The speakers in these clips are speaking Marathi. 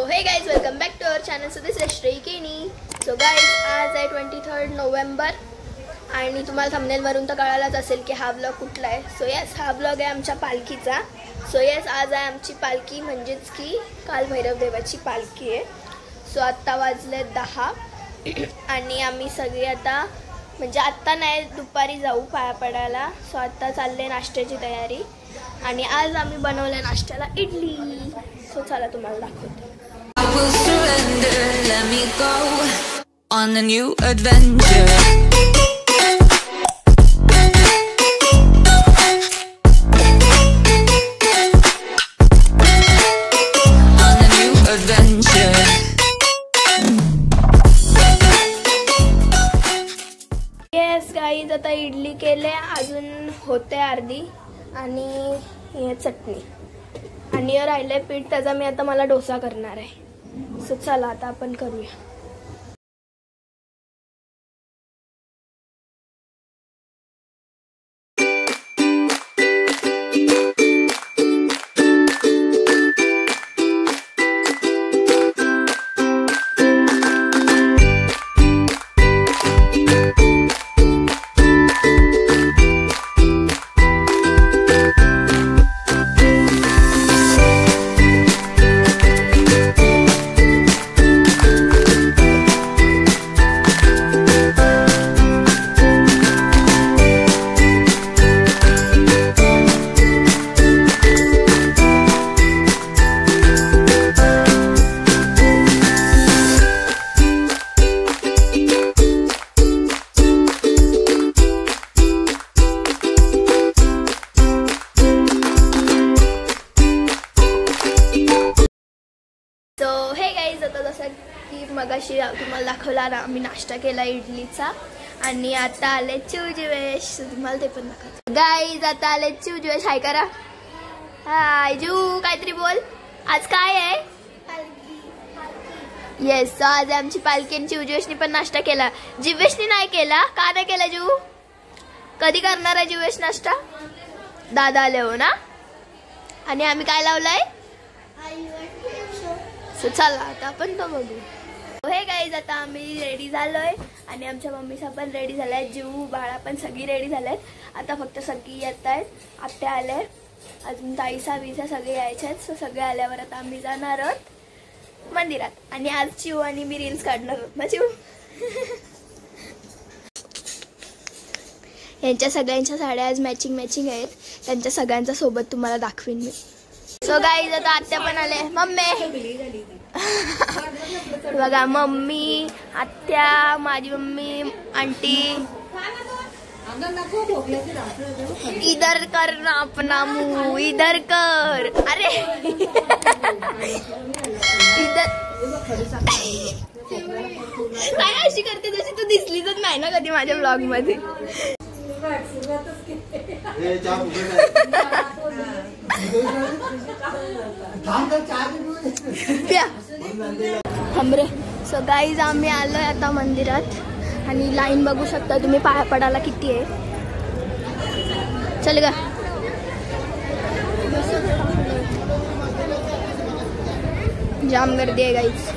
हे guys welcome back to our channel. So this is श्रेयकेनी. सो गाइज आज आहे 23 नोव्हेंबर आणि तुम्हाला थंबनेलवरून तर कळालाच असेल की हा व्लॉग कुठला आहे. सो येस हा व्लॉग आहे आमच्या पालखीचा. सो येस आज आहे आमची पालखी म्हणजेच की काल भैरवदेवाची पालखी आहे. सो आत्ता वाजले 10 आणि आम्ही सगळे आता म्हणजे आत्ता नाही दुपारी जाऊ पाया पडायला. सो आत्ता चालले नाश्त्याची तयारी आणि आज आम्ही बनवलं नाश्त्याला इडली. सो चला तुम्हाला दाखवते. I will surrender, let me go on a new adventure. On a new adventure. Yes guys आता इडली केले, अजून होते अर्धी आणि हे चटणी आणि राहिले पीठ त्याचा मी आता मला डोसा करणार आहे. सो चला आता आपण करूया. आता जसं की मगाशी तुम्हाला दाखवला ना आम्ही नाश्ता केला इडलीचा आणि आता आले चिवजिवेश. तुम्हाला ते पण दाखवतो. गाईज आता आले चिवजिवेश. हाय करा. हाय जू काहीतरी बोल. आज काय आहे? येस आज आमची पालखी आणि चिवजिवेशनी पण नाश्ता केला. जिवेशनी नाही केला. का नाही केला जू? कधी करणार आहे जिवेश नाश्ता? दादा आले हो ना. आणि आम्ही काय लावलंय? चला आता आपण तो बघू. हे गाईज आता आम्ही रेडी झालोय आणि आमच्या मम्मीचा पण रेडी झालाय. जीव बाळा पण सगळी रेडी झालेत. आता फक्त सगळी येत आहेत. आत्या आले, अजून ताईसा विसा सगळे यायचे आहेत. सो सगळे आल्यावर आता आम्ही जाणार आहोत मंदिरात आणि आज चिव आणि मी रील्स काढणार आहोत ना चिव. यांच्या सगळ्यांच्या साड्या आज मॅचिंग आहेत. त्यांच्या सगळ्यांच्या सोबत तुम्हाला दाखवीन मी. सो गाईज आता आत्या पण आले. मम्मी बघा मम्मी आत्या माझी मम्मी आंटी. इधर कर ना अपना मुंह इधर कर. अरे इधर काय अशी करते जशी तू दिसलीच नाही ना कधी माझ्या ब्लॉग मध्ये. हमरे. सो गाईज आम्ही आलोय आता मंदिरात आणि लाईन बघू शकता तुम्ही पाया पडायला किती आहे. चल ग. जाम गर्दी आहे गाईज.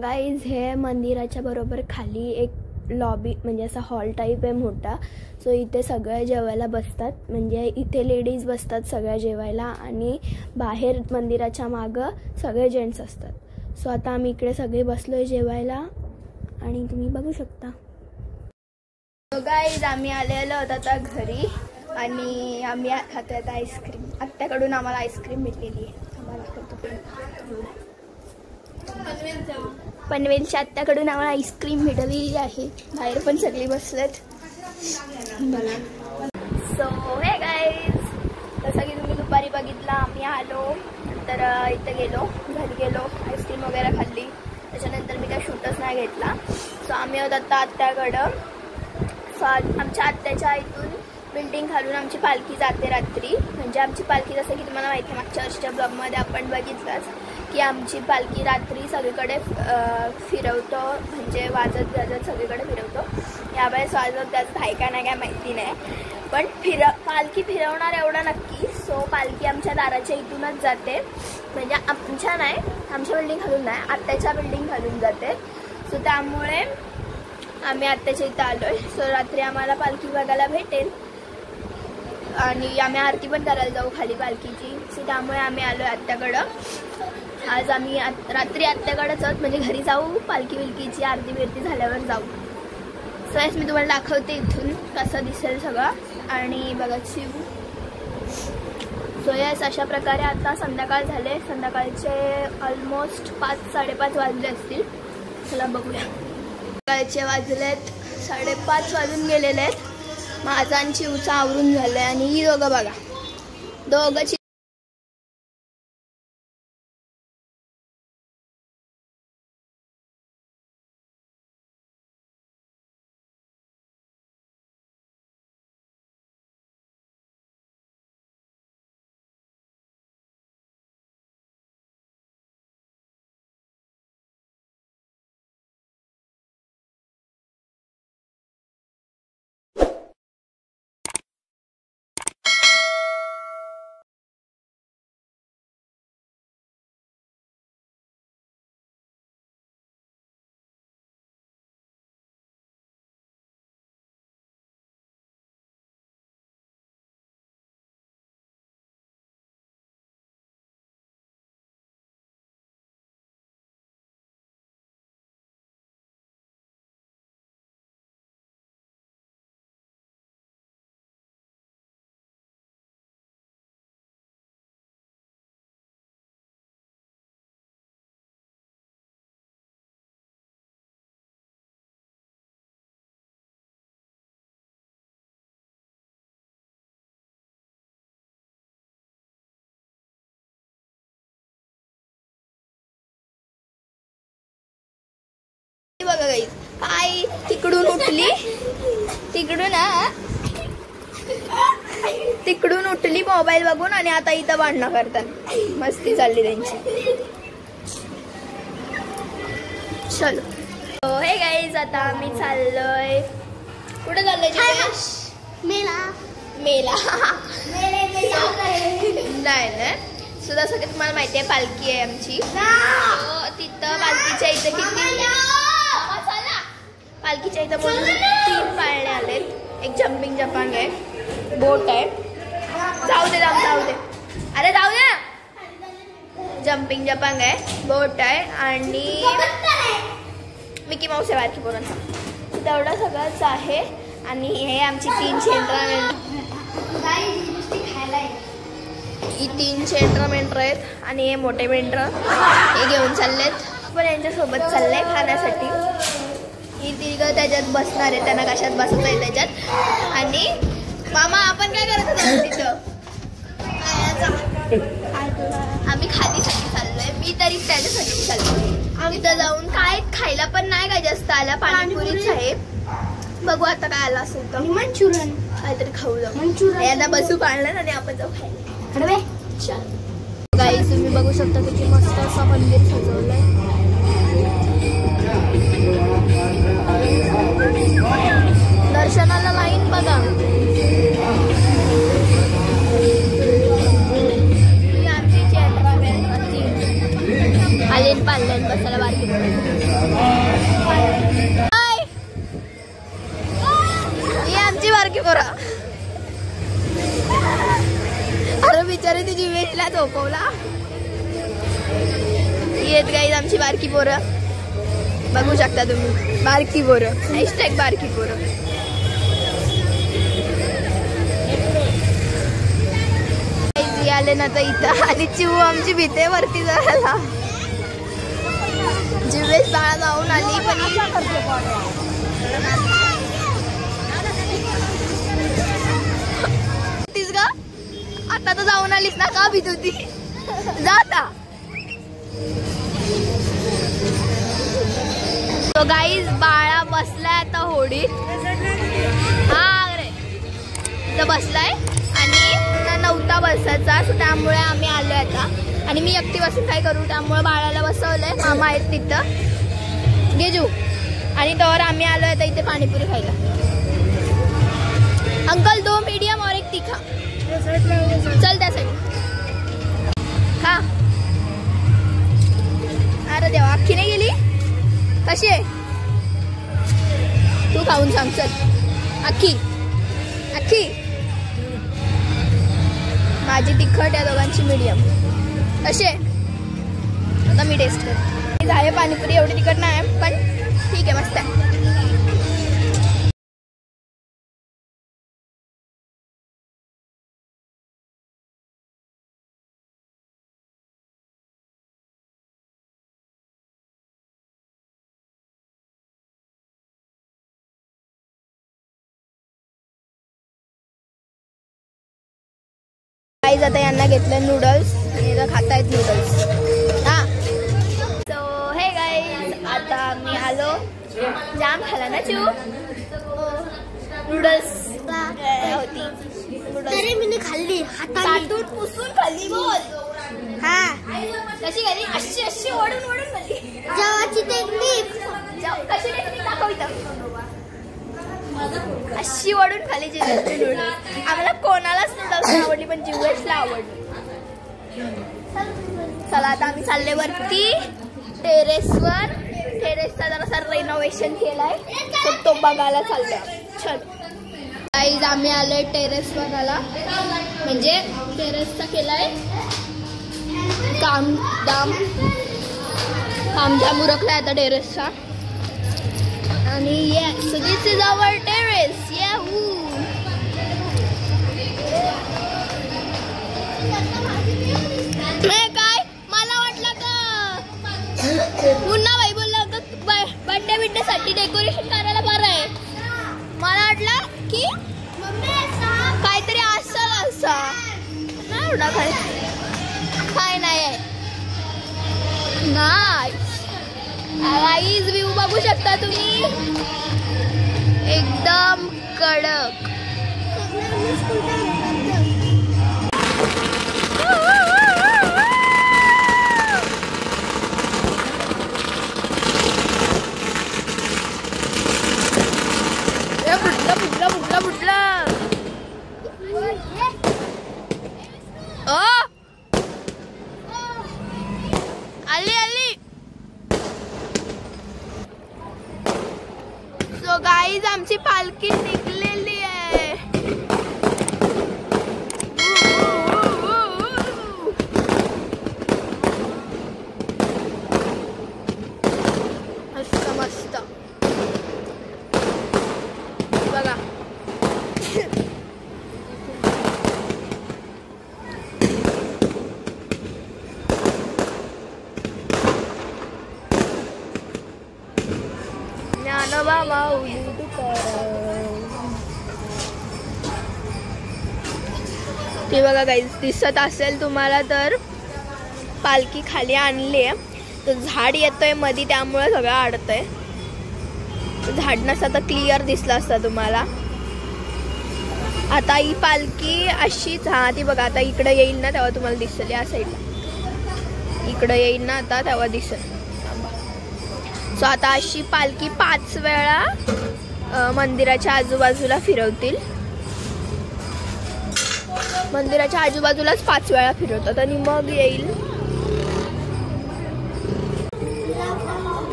गाईज हे मंदिराच्या बरोबर खाली एक लॉबी म्हणजे असा हॉल टाईप आहे मोठा. सो इथे सगळे जेवायला बसतात, म्हणजे इथे लेडीज बसतात सगळ्या जेवायला आणि बाहेर मंदिराच्या मागं सगळे जेंट्स असतात. सो आता आम्ही इकडे सगळे बसलोय जेवायला आणि तुम्ही बघू शकता. गाईज आम्ही आलेलो होतो आता घरी आणि आम्ही खातोय आता आईस्क्रीम. आत्याकडून आम्हाला आईस्क्रीम भेटलेली आहे. पनवेलच्या आत्याकडून आम्हाला आईस्क्रीम भेटलेली आहे. बाहेर पण सगळी बसलेत. सो हे गाईज, जसं की तुम्ही दुपारी बघितलं आम्ही आलो, नंतर इथे गेलो, घरी गेलो, आईस्क्रीम वगैरे खाल्ली. त्याच्यानंतर मी काय शूटच नाही घेतला. सो आम्ही होत आता आत्याकडं. सो आमच्या आत्याच्या इथून बिल्डिंग खालून आमची पालखी जाते रात्री. म्हणजे आमची पालखी जसं की तुम्हाला माहिती आहे मागच्या वर्षीच्या ब्लॉगमध्ये आपण बघितलंच की आमची पालखी रात्री सगळीकडे फिरवतो, म्हणजे वाजत गाजत सगळीकडे फिरवतो. यावेळेस वाजत त्याचं आहे का नाही काय माहिती नाही, पण पालखी फिरवणार एवढं नक्की. सो पालखी आमच्या दाराच्या इथूनच जाते, म्हणजे आमच्या नाही, आमच्या बिल्डिंग खालून नाही, आत्याच्या बिल्डिंग खालून जाते. सो त्यामुळे आम्ही आत्याच्या इथं आलोय. सो रात्री आम्हाला पालखी बघायला भेटेल आणि आम्ही आरती पण करायला जाऊ खाली पालखीची. सो त्यामुळे आम्ही आलोय आत्याकडं. आज आम्ही रात्री आत्याकडेच आहोत, म्हणजे घरी जाऊ, पालखी बिलकीची आरती बिरती झाल्यावर जाऊ. सो याच मी तुम्हाला दाखवते इथून कसं दिसेल सगळं. आणि बघा शिव. सो यास अशा प्रकारे आता संध्याकाळ झाले, संध्याकाळचे ऑलमोस्ट 5-5:30 वाजले असतील. चला बघूया. सकाळचे वाजलेत 5:30 वाजून गेलेले आहेत. माझा आणि चिवचा आवरून झालंय आणि ही दोघं बघा, दोघं बघा गाईस, आई तिकडून उठली, तिकडून उठली मोबाईल बघून आणि आता इथं भांडणं करतात. मस्ती चालली त्यांची. चलो हे गाईस, आता आम्ही चाललोय. कुठे चाललोय? मेला नाही. सो जसं की तुम्हाला माहिती आहे पालखी आहे आमची. तिथं पालखीच्या इथं पालखीच्या इथं म्हणून 3 पाळणे आलेत. एक जम्पिंग जपांग आहे, बोट आहे. जाऊ दे अरे जाऊ दे. जम्पिंग जपांग आहे, बोट आहे आणि मिकी माऊस आहे बारकी पोरांचा. तेवढं सगळंच आहे. आणि हे आमची 3 शेंड्रा मेंढर आहेत आणि हे मोठे मेंढर हे घेऊन चाललेत. पण यांच्यासोबत चाललंय खाण्यासाठी. ही तिघं त्याच्यात बसणार आहे, त्यांना कशात बसत आहे त्याच्यात. आणि मामा आपण काय करत होतो तिथं? आम्ही खालीसाठी चाललोय. मी तरी त्याच्यासाठी चाललोय. आम्ही तिथं जाऊन काय खायला पण नाही काय जास्त आला, पाणीपुरीच आहे. बघू आता काय आला असेल तर मंचुरियन काहीतरी खाऊ जाऊ. यांना बसू पाळलं आणि आपण जाऊ खायला. गाईस तुम्ही बघू शकता किती मस्त असं मंदिर सजवलंय. दर्शनाला लाईन बघा. आलेन पाल्यान बसायला बारकी. बारकी पोरा. अरे बिचारी ती जीवेशला झोपवला. येत गाईज आमची बारकी पोरं बघू शकता तुम्ही. बारकी पोरं # बारकी पोरं. आले ना तर इथं आणि चिऊ आमची भीते वरती जायला. जीवेश बाळा जाऊन आली पण तीस ग. आता तर जाऊन आलीस ना, का भीत होती. जाता तो गाईज बाळा बसलाय आता होडीत. हा रे इथं बसलाय आणि नव्हता बसायचा, सो त्यामुळे आम्ही आलोय आता. आणि मी एकटी बसून काय करू, त्यामुळे बाळाला बसवलंय. मामा आहेत तिथं गेजू. आणि तर आम्ही आलोय आता इथे पाणीपुरी खायला. अंकल 2 मीडियम और 1 तीखा. चल त्यासाठी हा. अरे देवा अख्खी नाही गेली. कशी आहे तू खाऊन सांग. चल अख्खी अख्खी. माझी तिखट या दोघांची मीडियम. कशी आहे आता मी टेस्ट करते. आहे पाणीपुरी एवढी तिखट नाही पण ठीक आहे, मस्त आहे. आता यांना घेतलं नूडल्स आणि खातायत नूडल्स. हा सो हे गाईज आता मी आलो. जाम खाला ना चिऊ नूडल्स होती. तरी मी खाल्ली हातातून पुसून खाल्ली. बोल हा कशी खाल्ली. अशी अशी ओढून ओढून खाल्ली. जेवायची टेक्निक कशी टेक्निक दाखव इथं. अशी ओढून खाली जीवेशची नूडल्स. आम्हाला कोणालाच नूडल्स आवडली पण जीवेशला आवडली. चला आता आम्ही चालले वरती टेरेसवर. टेरेसचा जरासा रिनोव्हेशन केलाय तर तो बघायला चाललोय. चल गाईज आम्ही आलोय टेरेसवर. आला म्हणजे टेरेसचा केलाय काम जाम उरकलाय आता टेरेसचा. आणि yes, so this is our terrace. Yahoo! काय मला वाटलं का पुन्हा भाई बोलला बर्थडे बिड्डे साठी डेकोरेशन करायला बरं आहे. मला वाटलं की काहीतरी असेल असा. नाही एवढा काय नाही आहे. गाईज व्ह्यू बघू शकता तुम्ही एकदम कडक. बुटला आली. सो गाईज आमची पालखी निघलेली आहे. मस्त मस्त बघा. ज्ञानोबा माऊली ते बघा गाईज दिसत असेल तुम्हाला तर पालखी खाली आणली आहे. तर झाड येतोय मध्ये त्यामुळे सगळं अडतंय. झाड नसतं तर क्लिअर दिसलं असतं तुम्हाला. आता ही पालखी अशीच हा ती बघा आता इकडे येईल ना तेव्हा तुम्हाला दिसेल. या साईडला इकडे येईल ना आता तेव्हा दिसेल. सो आता अशी पालखी 5 वेळा मंदिराच्या आजूबाजूला फिरवतील. मंदिराच्या आजूबाजूलाच 5 वेळा फिरवतात आणि मग येईल.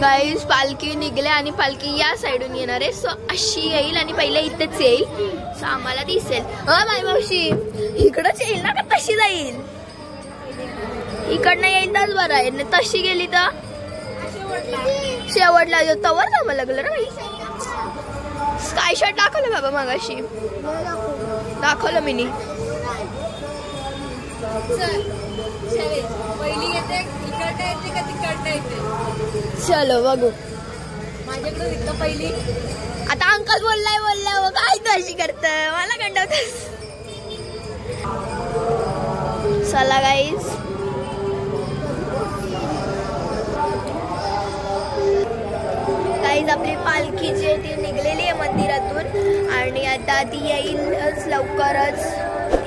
गाईज पालखी निघले आणि पालखी या साईडून येणार आहे. सो अशी येईल आणि पहिले इथेच येईल. सो आम्हाला दिसेल. माय मावशी इकडंच येईल ना का तशी जाईल? इकडनं येईल तरच बरं आहे. तशी गेली तर शेवटला तवर जावं लागलं ना बाई. स्काय शॉट दाखवलं बाबा मागाशी. दाखवलं मी. चलो बघू. माझ्याकडे पहिली. आता अंकल बोललाय काय तू अशी करत मला कंटाळतस. चला गाईज. गाईज आपली पालखी जी ती निघलेली आहे मंदिरातून आणि आता ती येईलच लवकरच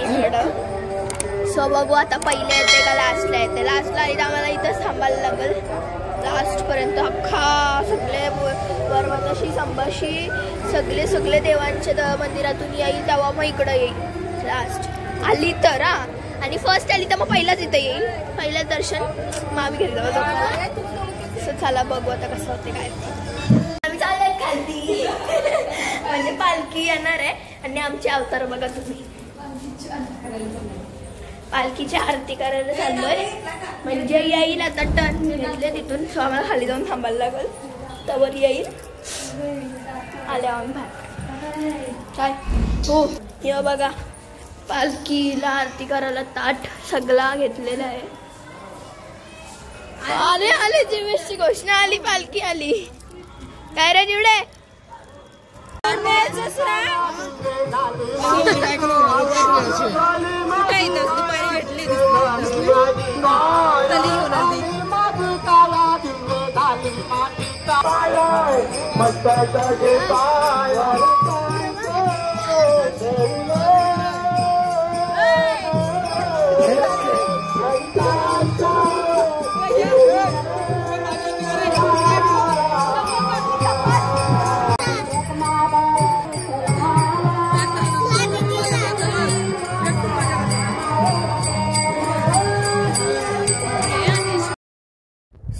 इकडं. सो बघू आता पहिले येते का लास्टला येते. लास्टला आली तर आम्हाला इथंच थांबायला लागेल लास्ट पर्यंत. अख्खा सगळे वर्वतशी संभाशी सगळे देवांच्या मंदिरातून येईल तेव्हा मग इकडं येईल लास्ट आली तर. आणि फर्स्ट आली तर मग पहिलाच इथं येईल. पहिलं दर्शन मग आम्ही घेतलं होतं. सो चला बघू आता कसं होते काय. आम्ही चाललोय खाली म्हणजे पालखी येणार आहे आणि आमचे अवतार बघा तुम्ही. पालखीची आरती करायला चाललोय म्हणजे येईल आता. टर्न घेतले तिथून. सो आम्हाला खाली जाऊन थांबायला लागेल तवर येईल. आल्या आम्ही बाहेर काय हो. हे बघा पालखीला आरती करायला ताट सगळा घेतलेला आहे. आले जीवेशची घोषणा आली. पालखी आली. काय रे निवडे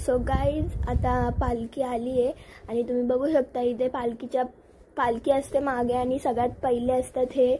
सो गाईज आता पालखी आली आहे आणि तुम्ही बघू शकता इथे पालखी असते मागे आणि सगळ्यात पहिले असतात हे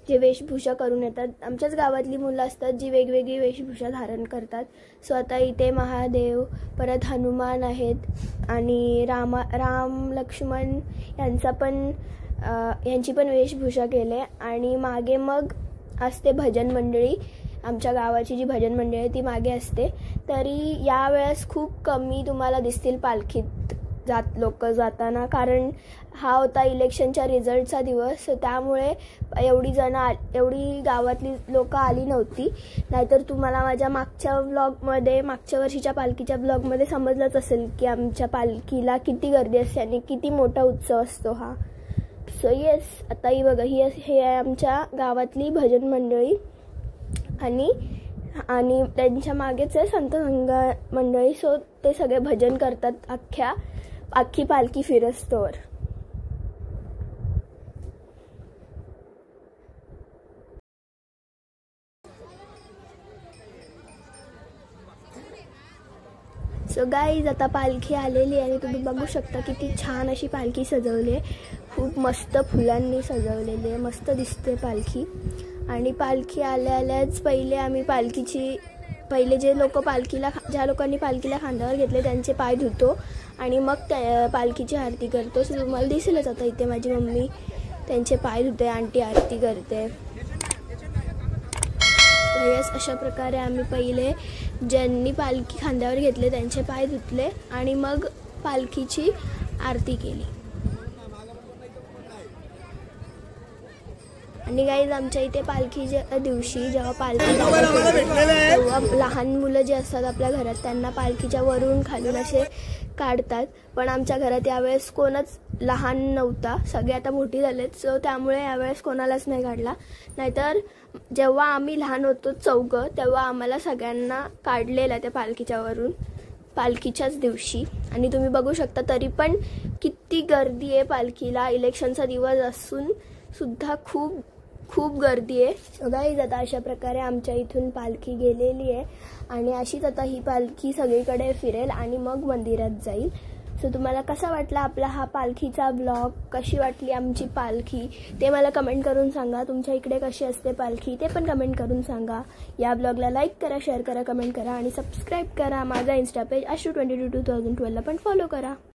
जे वेशभूषा करून येतात. आमच्याच गावातली मुलं असतात जी वेगवेगळी वेशभूषा धारण करतात. सो आता इथे महादेव परत हनुमान आहेत आणि राम लक्ष्मण यांची पण वेशभूषा केली. आणि मागे मग असते भजन मंडळी. आमच्या गावाची जी भजन मंडळी आहे ती मागे असते. तरी यावेळेस खूप कमी तुम्हाला दिसतील पालखीत लोक जाताना, कारण हा होता इलेक्शनच्या रिझल्टचा दिवस. त्यामुळे एवढी गावातली लोक आली नव्हती. नाहीतर तुम्हाला माझ्या मागच्या वर्षीच्या पालखीच्या ब्लॉगमध्ये समजलंच असेल की आमच्या पालखीला किती गर्दी असते आणि किती मोठा उत्सव असतो हा. सो येस आता ही बघा हे आहे आमच्या गावातली भजन मंडळी आणि त्यांच्या मागेच आहे संत मंडळी. सो ते सगळे भजन करतात अख्खी पालखी फिरस्तोवर. सो गाईज आता पालखी आलेली आहे आणि तुम्ही बघू शकता किती छान अशी पालखी सजवली आहे. खूप मस्त फुलांनी सजवलेली आहे. मस्त दिसते पालखी. आणि पालखी आल्याच पहिले ज्या लोकांनी पालखीला खांद्यावर घेतले त्यांचे पाय धुतो आणि मग त्या पालखीची आरती करतो. सो तुम्हाला दिसेलच आता इथे माझी मम्मी त्यांचे पाय धुते, आंटी आरती करते. यस अशा प्रकारे आम्ही पहिले ज्यांनी पालखी खांद्यावर घेतले त्यांचे पाय धुतले आणि मग पालखीची आरती केली. आणि गाईज आमच्या इथे पालखीच्या दिवशी जेव्हा पालखी तेव्हा लहान मुलं जे असतात आपल्या घरात त्यांना पालखीच्या वरून खालून असे काढतात. पण आमच्या घरात यावेळेस कोणच लहान नव्हता. सगळे आता मोठी झालेत. सो त्यामुळे यावेळेस कोणालाच नाही काढला. नाहीतर जेव्हा आम्ही लहान होतो चौघं तेव्हा आम्हाला सगळ्यांना काढलेला त्या पालखीच्या वरून पालखीच्याच दिवशी. आणि तुम्ही बघू शकता तरी पण किती गर्दी आहे पालखीला. इलेक्शनचा दिवस असून सुद्धा खूप गर्दी आहे. गाईज आता अशा प्रकारे आमच्या इथून पालखी गेलेली आहे आणि अशीच आता ही पालखी सगळीकडे फिरेल आणि मग मंदिरात जाईल. सो तुम्हाला कसा वाटला आपला हा पालखीचा ब्लॉग, कशी वाटली आमची पालखी ते मला कमेंट करून सांगा. तुमच्या इकडे कशी असते पालखी ते पण कमेंट करून सांगा. या ब्लॉगला लाईक करा, शेअर करा, कमेंट करा आणि सबस्क्राईब करा. माझा इन्स्टा पेज ashu222012 ला पण फॉलो करा.